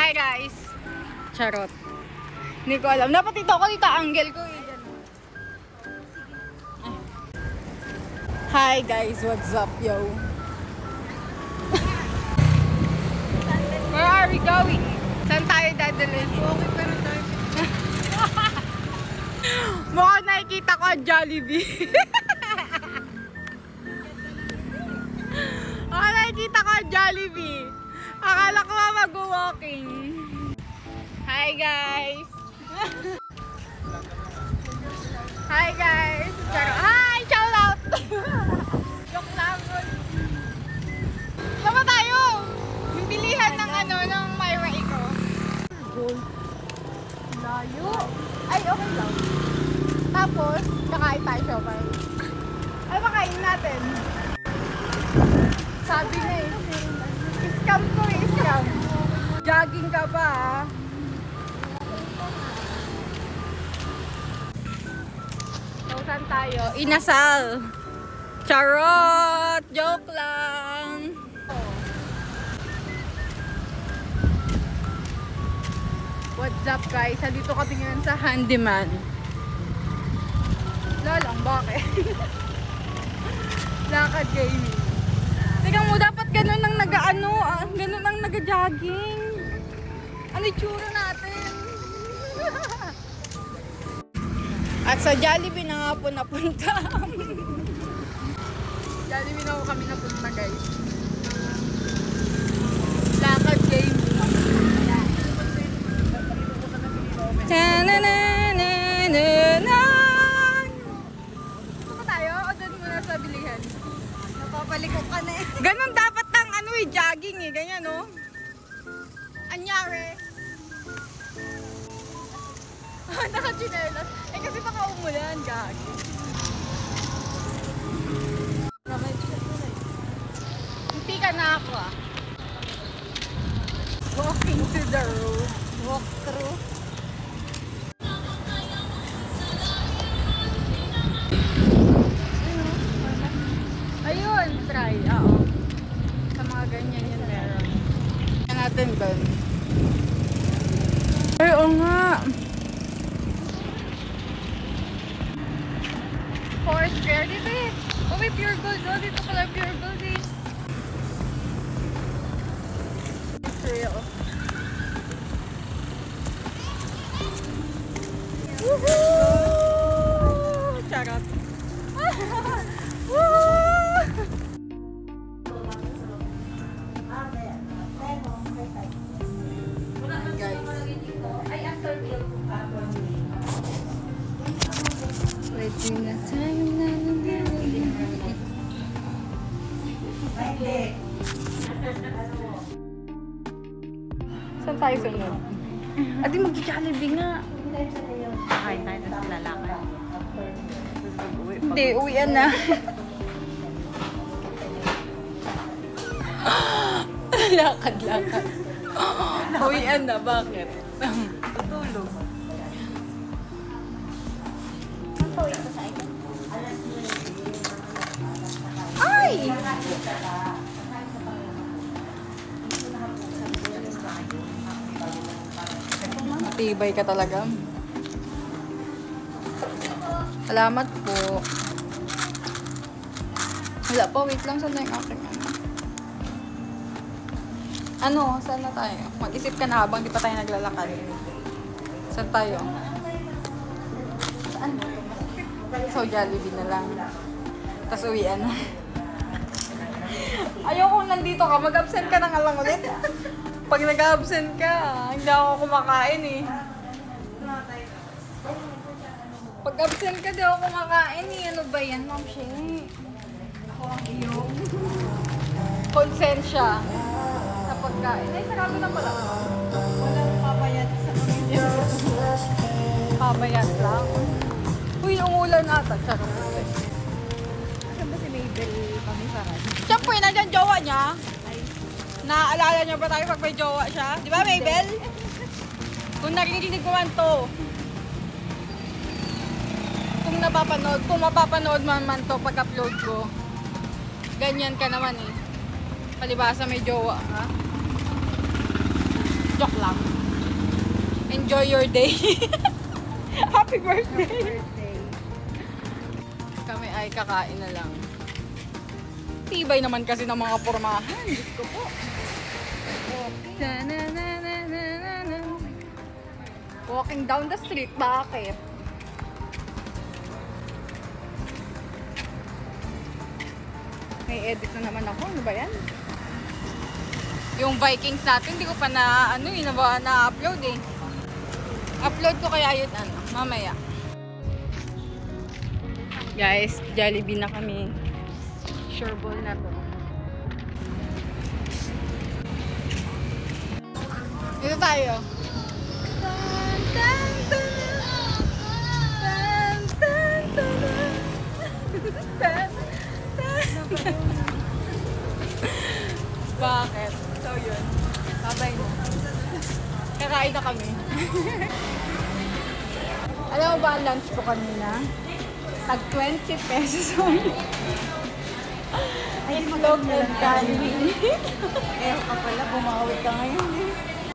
Hi guys! Charot. Hindi ko alam. Dapat ito ako dito, angle ko eh. Hi guys, what's up yo? Where are we going? Saan tayo dadalhin? Okay, pero tayo. Mukhang nakikita ko ang Jollibee. Mukhang nakikita ko ang Jollibee. Akala ko mag-walking. Hi guys! Hi guys! Hi! Shout out! Joke lang. Saan ba tayo? Yung bilihan ng ano, ng Myra Eco. Layo. Ay, okay lang. Tapos, kakain tayo siomay. Ay, makain natin. Sabi na eh. Scam ko eh, scam. Jogging ka pa ah. So, saan tayo? Inasal. Charot! Joke lang. What's up guys? Dito kami ngayon sa Handyman. Lalang, bakit? Lakad gaming. Tingnan mo, dapat ganun ang nag-ano, ganun ang nag-jogging. Ano yung tsura natin? At sa Jollibee na nga po napunta. Jollibee na po kami napunta guys. Lakad gaming. Ito ba tayo? O doon muna sa bilihan? Napapalikot ka na eh. Ganon dapat ang ano eh, jogging eh. Ganyan no? Anyari. Naka-chinelas. Eh kasi baka umulan, gagi. Hindi ka na ako ah. Walking to the road. Walk through. Ayun, try. Oo. Sa mga ganyan yun meron. Kaya natin doon. Ay, oo nga. Forest Fair. Dito eh. Oh, may pure gold. Oh, dito pala pure gold eh. It's real. Woohoo! Charot. Woohoo! Pwede na tayo na saan tayo sunod? Adi mag-Jollibee nga. Kain tayo na lalakad. Hindi, uwian na. Lakad-lakad. Uwian na, bakit? Tutulog. Ay! Matibay ka talaga. Salamat po. Wala pa, wait lang. Saan na yung aking ano? Saan na tayo? Mag-isip ka na habang di pa tayo naglalakad. Saan tayo? Saan? So, Jollibee na lang. Tapos uwian na. Ayoko nandito ka. Mag-absent ka na nga lang ulit. Pag nag-absent ka, hindi ako kumakain eh. Pag absent ka, di ako kumakain eh. Ano ba yan, Ma'am Shea? Yung konsensya sa pagkain. Ay, sarado na pala. Walang pabayat sa pamilya. Pabayat lang. Uy, umulan ata. Charot. Saan ba si Mabel Pamisaran? Siyempre, nandiyan jowa niya. Naaalala niya ba tayo pag may jowa siya? Di ba, Mabel? Kung narinig ko man to. Kung mapapanood man to pag-upload ko. Ganyan ka naman eh. Palibasa may jowa, ha? Joke lang. Enjoy your day. Happy birthday. Kami ay kakain na lang. Tibay naman kasi ng mga pormahan. Diyos ko po. Walking down the street. Bakit? May edit na naman ako. Ano ba yan? Yung Vikings natin, hindi ko pa na-upload eh. Upload ko kaya yun mamaya. Guys, Jollibee na kami. Sure ball na to. Dito tayo. Bakit? So yun. Babay mo. Kakain na kami. Alam mo ba ang lunch ko kanina? Tag 20 pesos only. Itlog and candy. Eh, ka pala, bumawi ka ngayon eh.